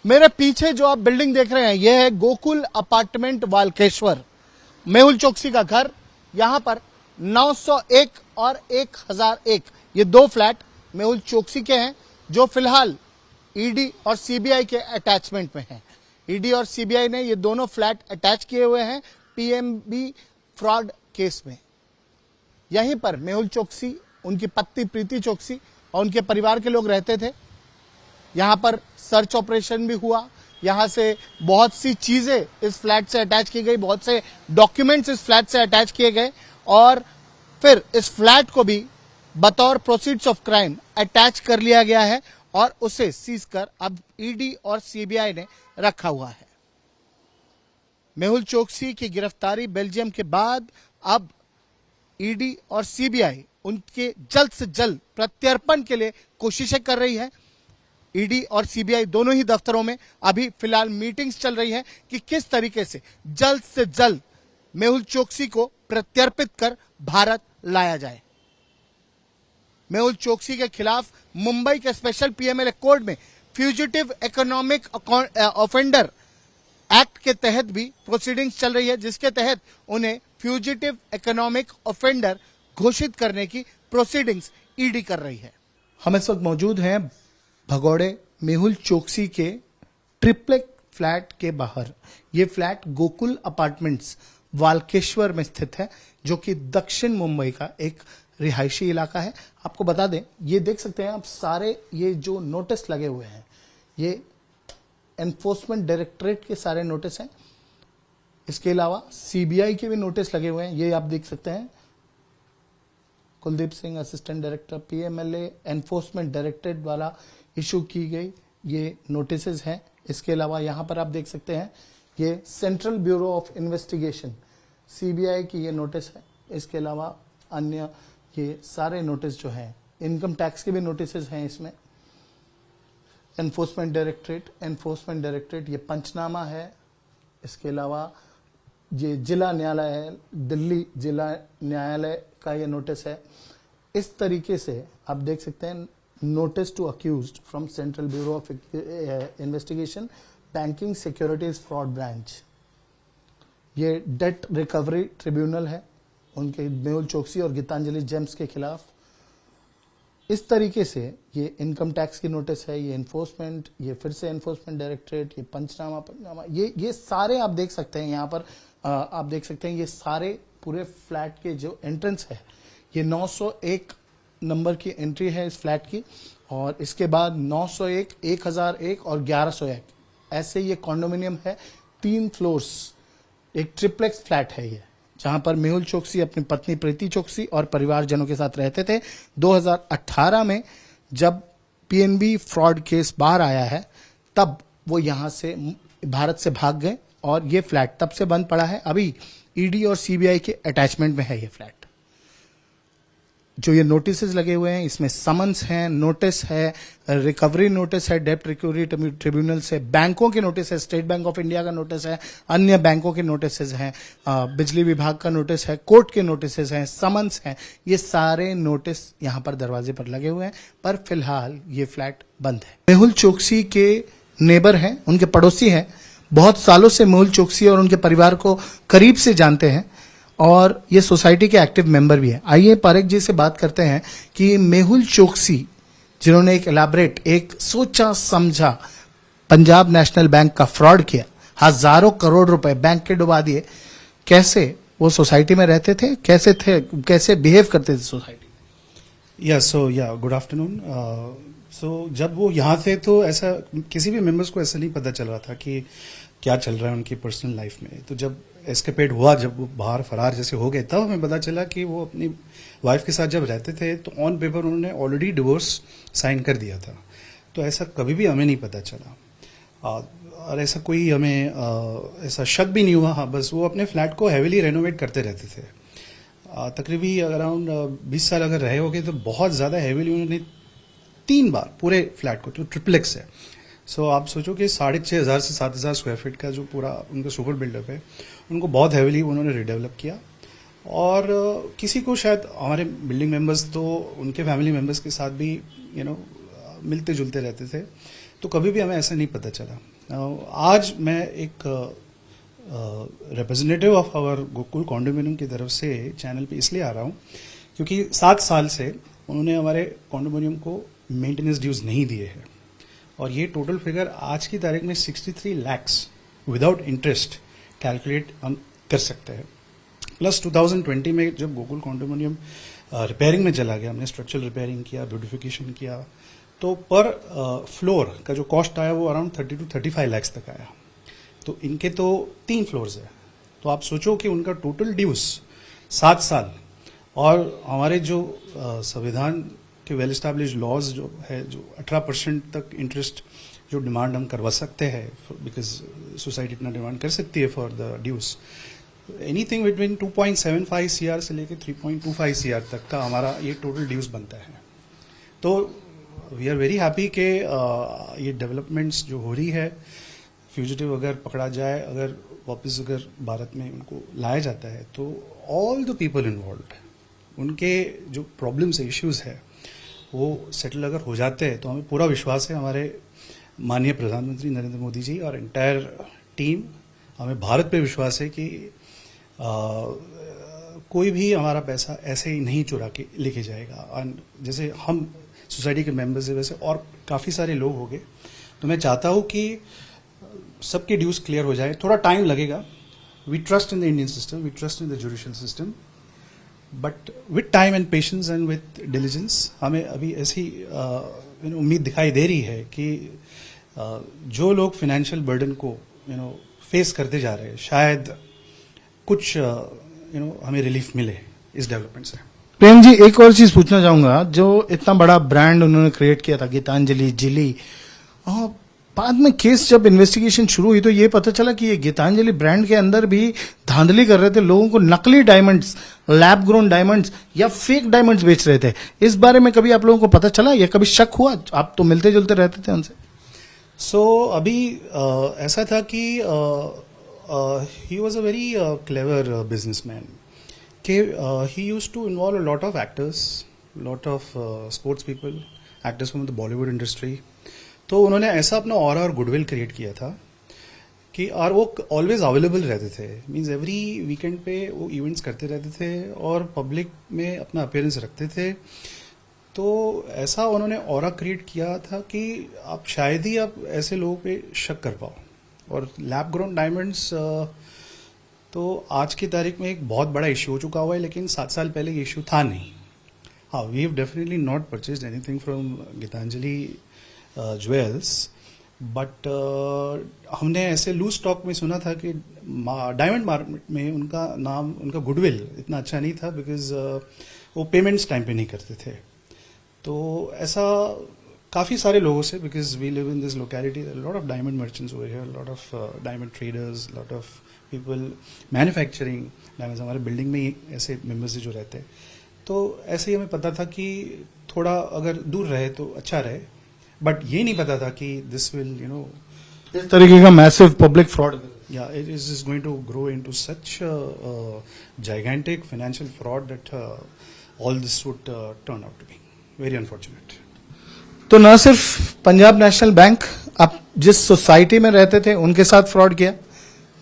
मेरे पीछे जो आप बिल्डिंग देख रहे हैं यह है गोकुल अपार्टमेंट वाल्केश्वर, मेहुल चोकसी का घर। यहां पर 901 और 1001 ये दो फ्लैट मेहुल चोकसी के हैं जो फिलहाल ईडी और सीबीआई के अटैचमेंट में हैं। ईडी और सीबीआई ने ये दोनों फ्लैट अटैच किए हुए हैं पीएनबी फ्रॉड केस में। यहीं पर मेहुल चोकसी, उनकी पत्नी प्रीति चोकसी और उनके परिवार के लोग रहते थे। यहां पर सर्च ऑपरेशन भी हुआ, यहां से बहुत सी चीजें इस फ्लैट से अटैच की गई, बहुत से डॉक्यूमेंट्स इस फ्लैट से अटैच किए गए और फिर इस फ्लैट को भी बतौर प्रोसीड्स ऑफ क्राइम अटैच कर लिया गया है और उसे सीज कर अब ईडी और सीबीआई ने रखा हुआ है। मेहुल चोकसी की गिरफ्तारी बेल्जियम के बाद अब ईडी और सीबीआई उनके जल्द से जल्द प्रत्यर्पण के लिए कोशिशें कर रही है। ईडी और सीबीआई दोनों ही दफ्तरों में अभी फिलहाल मीटिंग्स चल रही है कि किस तरीके से जल्द मेहुल चोकसी को प्रत्यर्पित कर भारत लाया जाए। मेहुल चोकसी के खिलाफ मुंबई के स्पेशल पीएमएलए कोर्ट में फ्यूजिटिव इकोनॉमिक ऑफेंडर एक्ट के तहत भी प्रोसीडिंग्स चल रही है, जिसके तहत उन्हें फ्यूजिटिव इकोनॉमिक ऑफेंडर घोषित करने की प्रोसीडिंग्स ईडी कर रही है। हम इस वक्त मौजूद हैं भगौड़े मेहुल चोकसी के ट्रिप्लेक्स फ्लैट के बाहर। ये फ्लैट गोकुल अपार्टमेंट्स वाल्केश्वर में स्थित है, जो कि दक्षिण मुंबई का एक रिहायशी इलाका है। आपको बता दें, ये देख सकते हैं आप सारे ये जो नोटिस लगे हुए हैं, ये एनफोर्समेंट डायरेक्टरेट के सारे नोटिस हैं। इसके अलावा सीबीआई के भी नोटिस लगे हुए हैं, ये आप देख सकते हैं। Kuldeep Singh assistant director PMLA enforcement directorate वाला इशू की गई ये नोटिसेज हैं। इसके अलावा यहां पर आप देख सकते हैं ये central bureau of investigation CBI की ये नोटिस है। इसके अलावा अन्य ये सारे नोटिस जो हैं, इनकम टैक्स के भी नोटिसेज हैं इसमें। एनफोर्समेंट डायरेक्टरेट ये पंचनामा है। इसके अलावा ये जिला न्यायालय है, दिल्ली जिला न्यायालय का ये नोटिस है। इस तरीके से आप देख सकते हैं notice to accused from central bureau of investigation banking securities fraud branch. ये डेट रिकवरी ट्रिब्यूनल है उनके मेहुल चोकसी और गीतांजलि जेम्स के खिलाफ। इस तरीके से ये इनकम टैक्स की नोटिस है, ये एनफोर्समेंट, ये फिर से एनफोर्समेंट डायरेक्टरेट, ये पंचनामा ये सारे आप देख सकते हैं। यहाँ पर आप देख सकते हैं ये सारे पूरे फ्लैट के जो एंट्रेंस है, ये 901 नंबर की एंट्री है इस फ्लैट की, और इसके बाद 901, 1001 और 1101 ऐसे ये कॉन्डोमिनियम है। 3 फ्लोर्स, एक ट्रिप्लेक्स फ्लैट है ये, जहां पर मेहुल चोकसी अपनी पत्नी प्रीति चोकसी और परिवारजनों के साथ रहते थे। 2018 में जब पीएनबी फ्रॉड केस बाहर आया है, तब वो यहां से भारत से भाग गए और ये फ्लैट तब से बंद पड़ा है। अभी ईडी और सीबीआई के अटैचमेंट में है ये फ्लैट। जो ये नोटिसेस लगे हुए हैं, इसमें समन्स है, नोटिस है, रिकवरी नोटिस है डेप्ट रिकवरी ट्रिब्यूनल से, बैंकों के नोटिस है, स्टेट बैंक ऑफ इंडिया का नोटिस है, अन्य बैंकों के नोटिसेस हैं, बिजली विभाग का नोटिस है, कोर्ट के नोटिसेस हैं, समन्स हैं। ये सारे नोटिस यहां पर दरवाजे पर लगे हुए हैं, पर फिलहाल ये फ्लैट बंद है। मेहुल चोकसी के नेबर हैं, उनके पड़ोसी हैं, बहुत सालों से मेहुल चोकसी और उनके परिवार को करीब से जानते हैं और ये सोसाइटी के एक्टिव मेंबर भी है। आइए पारेख जी से बात करते हैं कि मेहुल चोकसी, जिन्होंने एक एलाबरेट, एक सोचा समझा पंजाब नेशनल बैंक का फ्रॉड किया, हजारों करोड़ रुपए बैंक के डुबा दिए, कैसे वो सोसाइटी में रहते थे, कैसे बिहेव करते थे सोसाइटी? Good afternoon. सो जब वो यहाँ थे तो ऐसा किसी भी मेंबर्स को ऐसा नहीं पता चल रहा था कि क्या चल रहा है उनकी पर्सनल लाइफ में। तो जब एस्केपेड हुआ, जब वो बाहर फरार जैसे हो गए, तब हमें पता चला कि वो अपनी वाइफ के साथ जब रहते थे तो ऑन पेपर उन्होंने ऑलरेडी डिवोर्स साइन कर दिया था। तो ऐसा कभी भी हमें नहीं पता चला और ऐसा कोई हमें ऐसा शक भी नहीं हुआ। हाँ, बस वो अपने फ्लैट को हैवीली रेनोवेट करते रहते थे। तकरीबन अराउंड 20 साल अगर रहे होंगे तो बहुत ज़्यादा हैवीली उन्होंने 3 बार पूरे फ्लैट को, जो ट्रिप्लेक्स है, सो आप सोचो कि 6,500 से 7,000 स्क्वायर फीट का जो पूरा उनका सुपर बिल्डअप है, उनको बहुत हैवीली उन्होंने रिडेवलप किया। और किसी को शायद हमारे बिल्डिंग मेंबर्स तो उनके फैमिली मेंबर्स के साथ भी मिलते जुलते रहते थे, तो कभी भी हमें ऐसा नहीं पता चला। आज मैं एक representative of our Gokul condominium की तरफ से चैनल पे इसलिए आ रहा हूँ क्योंकि 7 साल से उन्होंने हमारे कॉन्डोमिनियम को मेंटेनेंस ड्यूज नहीं दिए हैं और ये टोटल फिगर आज की तारीख में 63 lakhs विदाउट इंटरेस्ट कैलकुलेट हम कर सकते हैं। प्लस 2020 में जब गोकुल कॉन्डोमिनियम रिपेयरिंग में चला गया, हमने स्ट्रक्चरल रिपेयरिंग किया, ब्यूटिफिकेशन किया, तो पर फ्लोर का जो कॉस्ट आया वो अराउंड 30 to 35 lakhs तक आया। तो इनके तो 3 फ्लोर्स है, तो आप सोचो कि उनका टोटल ड्यूज 7 साल और हमारे जो संविधान के वेल एस्टैब्लिश लॉज जो है, जो 18% तक इंटरेस्ट जो डिमांड हम करवा सकते हैं, बिकॉज सोसाइटी इतना डिमांड कर सकती है for the dues, anything between 2.75 CR से लेकर 3.25 CR तक का हमारा ये टोटल ड्यूज बनता है। तो वी आर वेरी हैप्पी कि ये डेवलपमेंट्स जो हो रही है, फ्यूजिटिव अगर पकड़ा जाए, अगर वापस अगर भारत में उनको लाया जाता है, तो ऑल द पीपल इन्वॉल्व, उनके जो प्रॉब्लम्स इश्यूज है वो सेटल अगर हो जाते हैं, तो हमें पूरा विश्वास है हमारे माननीय प्रधानमंत्री नरेंद्र मोदी जी और एंटायर टीम, हमें भारत पे विश्वास है कि कोई भी हमारा पैसा ऐसे ही नहीं चुरा के लेके जाएगा। और जैसे हम सोसाइटी के मेंबर्स है, वैसे और काफ़ी सारे लोग होंगे। तो मैं चाहता हूँ कि सबके ड्यूज क्लियर हो जाए, थोड़ा टाइम लगेगा। We trust in the Indian system, we trust in the judicial system, but with time and patience and with diligence हमें अभी ऐसी उम्मीद दिखाई दे रही है कि जो लोग फाइनेंशियल बर्डन को फेस करते जा रहे हैं, शायद कुछ हमें रिलीफ मिले इस डेवलपमेंट से। प्रेम जी, एक और चीज पूछना चाहूंगा, जो इतना बड़ा ब्रांड उन्होंने क्रिएट किया था गीतांजलि जिली, बाद में केस जब इन्वेस्टिगेशन शुरू हुई तो ये पता चला कि ये गीतांजलि ब्रांड के अंदर भी धांधली कर रहे थे, लोगों को नकली डायमंड्स, लैब ग्रोन डायमंड्स या फेक डायमंड्स बेच रहे थे। इस बारे में कभी आप लोगों को पता चला या कभी शक हुआ? आप तो मिलते जुलते रहते थे उनसे। अभी ऐसा था कि he was a very clever businessman. He used to involve a lot of actors, lot of sports people, actors from the Bollywood industry. तो उन्होंने ऐसा अपना ऑरा और गुडविल क्रिएट किया था कि और वो ऑलवेज अवेलेबल रहते थे, मींस एवरी वीकेंड पे वो इवेंट्स करते रहते थे और पब्लिक में अपना अपीयरेंस रखते थे। तो ऐसा उन्होंने ऑरा क्रिएट किया था कि आप शायद ही आप ऐसे लोगों पे शक कर पाओ। और लैब ग्रोन डायमंड्स तो आज की तारीख में एक बहुत बड़ा इश्यू हो चुका हुआ है, लेकिन 7 साल पहले ये इश्यू था नहीं। हाँ, we have definitely not purchased anything from Gitanjali jewels, but हमने ऐसे लूज स्टॉक में सुना था कि डायमंड मार्केट में उनका नाम, उनका गुडविल इतना अच्छा नहीं था, बिकॉज वो पेमेंट्स टाइम पे नहीं करते थे। तो ऐसा काफ़ी सारे लोगों से, because we live in this locality, lot of diamond merchants over here, lot of diamond traders, lot of people manufacturing diamonds, हमारे बिल्डिंग में ही ऐसे मेम्बर्स जो रहते हैं। तो ऐसे ही हमें पता था कि थोड़ा अगर दूर रहे तो अच्छा रहे, बट ये नहीं पता था कि दिस विल इस तरीके का massive public fraud, yeah, it is going to grow into such gigantic financial fraud that all this would turn out to be very unfortunate. तो न सिर्फ पंजाब नेशनल बैंक आप जिस सोसाइटी में रहते थे उनके साथ फ्रॉड किया,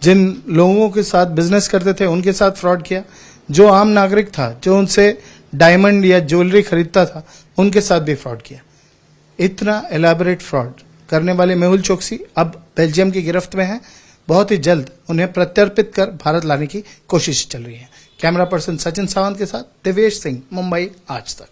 जिन लोगों के साथ बिजनेस करते थे उनके साथ फ्रॉड किया, जो आम नागरिक था जो उनसे डायमंड या ज्वेलरी खरीदता था उनके साथ भी फ्रॉड किया। इतना एलैबोरेट फ्रॉड करने वाले मेहुल चोकसी अब बेल्जियम की गिरफ्त में हैं। बहुत ही जल्द उन्हें प्रत्यर्पित कर भारत लाने की कोशिश चल रही है। कैमरा पर्सन सचिन सावंत के साथ देवेश सिंह, मुंबई आज तक।